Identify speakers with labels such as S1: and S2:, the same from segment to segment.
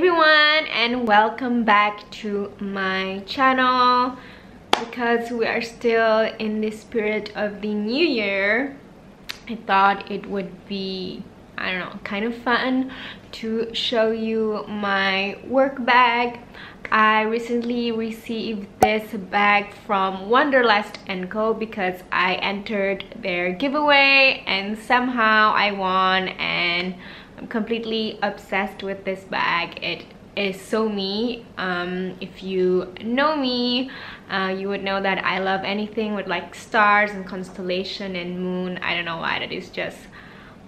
S1: everyone, and welcome back to my channel. Because we are still in the spirit of the new year, I thought it would be, I don't know, kind of fun to show you my work bag. I recently received this bag from Wanderlust Co because I entered their giveaway and somehow I won, and I'm completely obsessed with this bag. It is so me. If you know me, you would know that I love anything with like stars and constellation and moon. I don't know why, that is just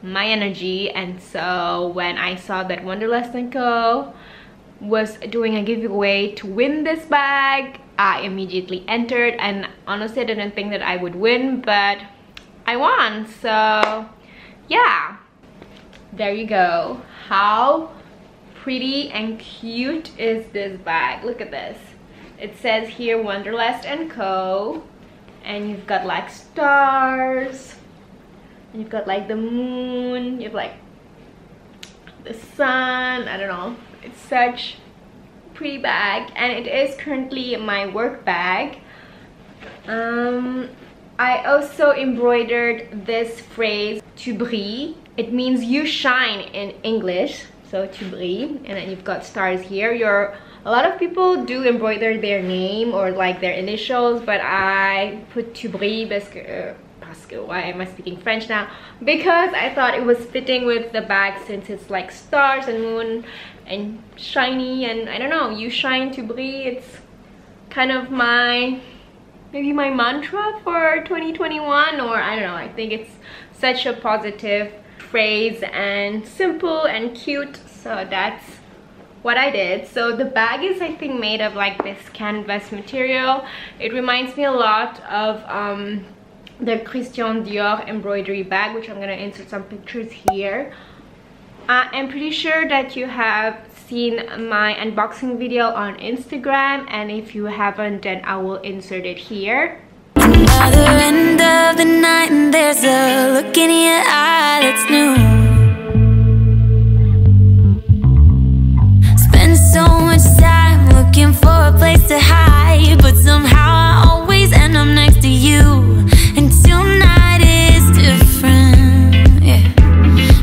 S1: my energy. And so when I saw that Wanderlust Co was doing a giveaway to win this bag, I immediately entered, and honestly I didn't think that I would win, but I won. So yeah, there you go. How pretty and cute is this bag? Look at this. It says here Wanderlust Co, and you've got like stars, and you've got like the moon, you have like the sun. I don't know, it's such a pretty bag, and it is currently my work bag. I also embroidered this phrase, tu brilles. It means you shine in English, so tu brilles, and then you've got stars here. A lot of people do embroider their name or like their initials, but I put tu brilles parce que why am I speaking French now? Because I thought it was fitting with the bag, since it's like stars and moon and shiny, and I don't know, you shine, tu brilles. It's kind of maybe my mantra for 2021, or I don't know, I think it's such a positive phrase and simple and cute, so that's what I did. So the bag is, I think, made of like this canvas material. It reminds me a lot of the Christian Dior embroidery bag, which I'm gonna insert some pictures here. I'm pretty sure that you have seen my unboxing video on Instagram, and if you haven't, then I will insert it here.
S2: Other end of the night, and there's a look in your eye that's new. Spend so much time looking for a place to hide, but somehow I always end up next to you. And tonight is different, yeah.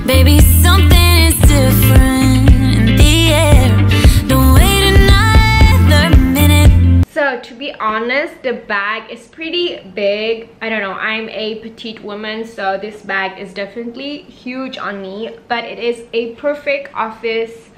S2: Baby, something is different in the air. Don't wait another minute.
S1: So to be honest, the bag is pretty big. I don't know, I'm a petite woman, so this bag is definitely huge on me, but it is a perfect office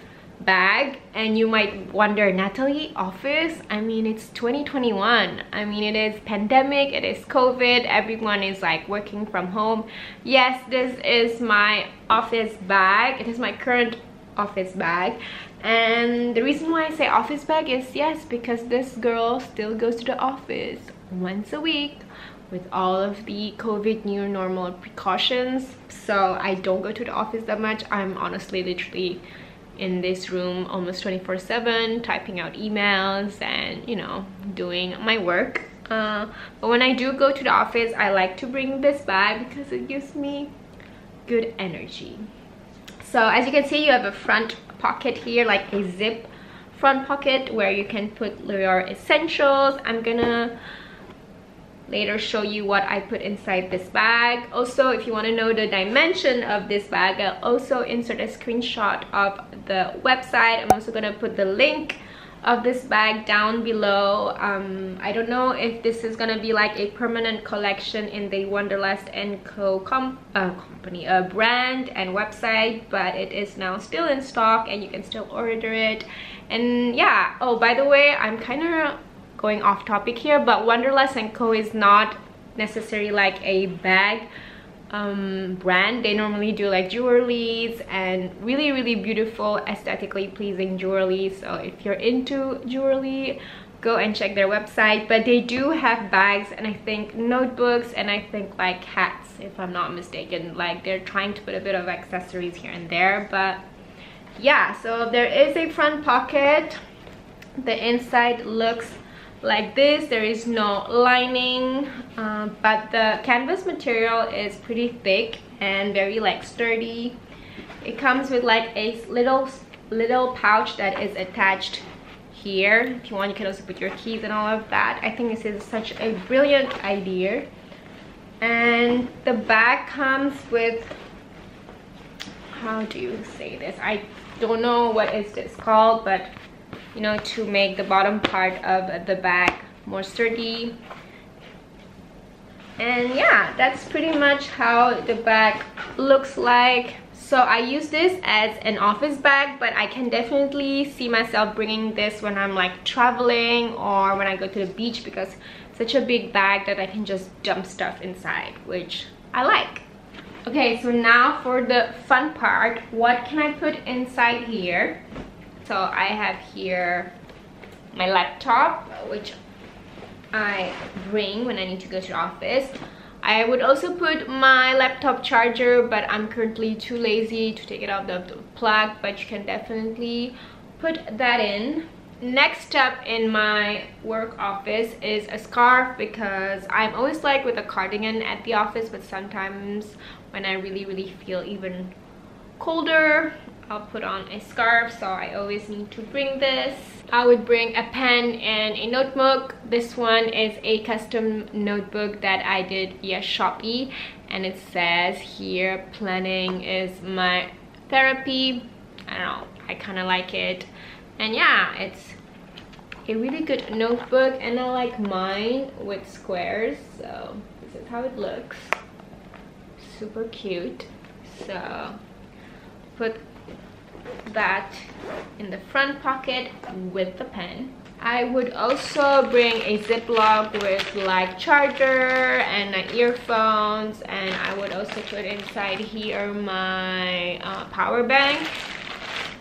S1: bag. And you might wonder, Natalie, office? I mean, it's 2021. I mean, it is pandemic, it is COVID, everyone is like working from home. Yes, this is my office bag. It is my current office bag. And the reason why I say office bag is, yes, because this girl still goes to the office once a week with all of the COVID new normal precautions. So I don't go to the office that much. I'm honestly literally in this room almost 24/7, typing out emails and, you know, doing my work. But when I do go to the office, I like to bring this bag because it gives me good energy. So as you can see, you have a front pocket here, like a zip front pocket where you can put your essentials. I'm gonna later show you what I put inside this bag. Also, if you want to know the dimension of this bag, I'll also insert a screenshot of the website. I'm also gonna put the link of this bag down below. I don't know if this is gonna be like a permanent collection in the Wanderlust Co company, brand and website, but it is now still in stock and you can still order it. And yeah, oh, by the way, I'm kind of going off topic here, but Wanderlust Co is not necessarily like a bag brand. They normally do like jewelries and really beautiful, aesthetically pleasing jewelry. So if you're into jewelry, go and check their website. But they do have bags, and I think notebooks, and I think like hats, if I'm not mistaken. Like they're trying to put a bit of accessories here and there. But yeah, so there is a front pocket. The inside looks like this. There is no lining, but the canvas material is pretty thick and very like sturdy. It comes with like a little little pouch that is attached here. If you want, you can also put your keys and all of that. I think this is such a brilliant idea. And the bag comes with, how do you say this, I don't know what is this called, but you know, to make the bottom part of the bag more sturdy. And yeah, that's pretty much how the bag looks like. So I use this as an office bag, but I can definitely see myself bringing this when I'm like traveling or when I go to the beach, because it's such a big bag that I can just dump stuff inside, which I like. Okay, so now for the fun part, what can I put inside here? So I have here my laptop, which I bring when I need to go to the office. I would also put my laptop charger, but I'm currently too lazy to take it out of the plug, but you can definitely put that in. Next up in my work office is a scarf, because I'm always like with a cardigan at the office, but sometimes when I really feel even colder, I'll put on a scarf, so I always need to bring this. I would bring a pen and a notebook. This one is a custom notebook that I did via Shopee, and it says here, planning is my therapy. I don't know, I kind of like it. And yeah, it's a really good notebook, and I like mine with squares, so this is how it looks. Super cute. So put that in the front pocket with the pen. I would also bring a Ziploc with like charger and earphones, and I would also put inside here my power bank,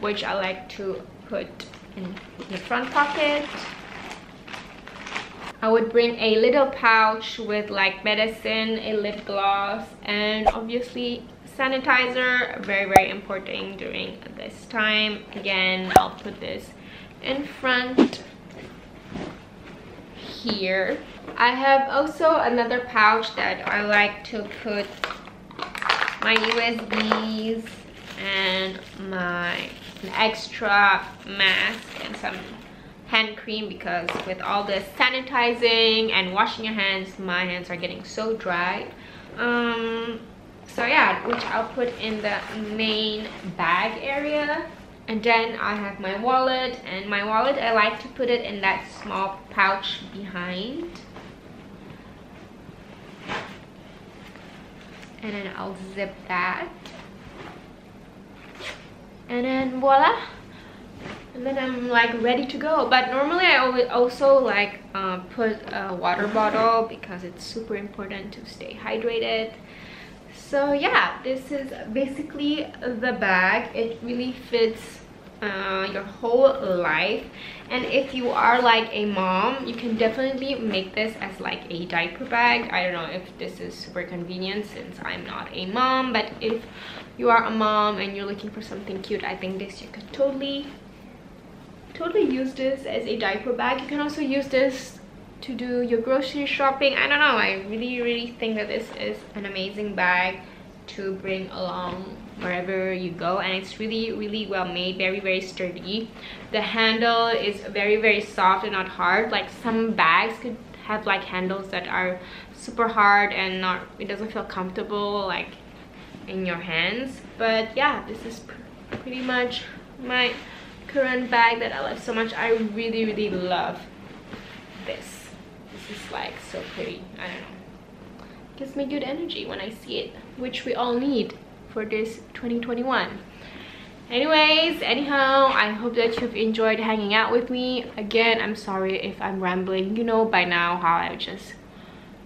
S1: which I like to put in the front pocket. I would bring a little pouch with like medicine, a lip gloss, and obviously sanitizer, very important during this time. Again, I'll put this in front here. I have also another pouch that I like to put my USBs and my extra mask and some hand cream, because with all this sanitizing and washing your hands, my hands are getting so dry. So yeah, which I'll put in the main bag area. And then I have my wallet, and my wallet I like to put it in that small pouch behind. And then I'll zip that. And then voila, and then I'm like ready to go. But normally I always also like put a water bottle, because it's super important to stay hydrated. So yeah, this is basically the bag. It really fits your whole life, and if you are like a mom, you can definitely make this as like a diaper bag. I don't know if this is super convenient since I'm not a mom, but if you are a mom and you're looking for something cute, I think this, you could totally use this as a diaper bag. You can also use this to do your grocery shopping. I don't know, I really think that this is an amazing bag to bring along wherever you go, and it's really well made, very sturdy. The handle is very soft and not hard. Like some bags could have like handles that are super hard and it doesn't feel comfortable like in your hands. But yeah, this is pretty much my current bag that I love so much. I really love this. This is like so pretty. I don't know, gives me good energy when I see it, which we all need for this 2021. Anyhow, I hope that you've enjoyed hanging out with me. Again, I'm sorry if I'm rambling. You know by now how I just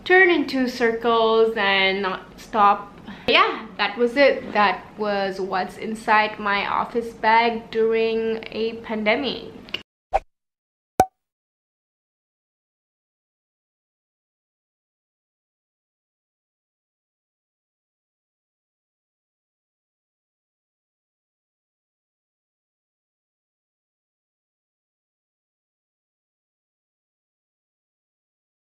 S1: turn into circles and not stop. Yeah, that was it. That was what's inside my office bag during a pandemic.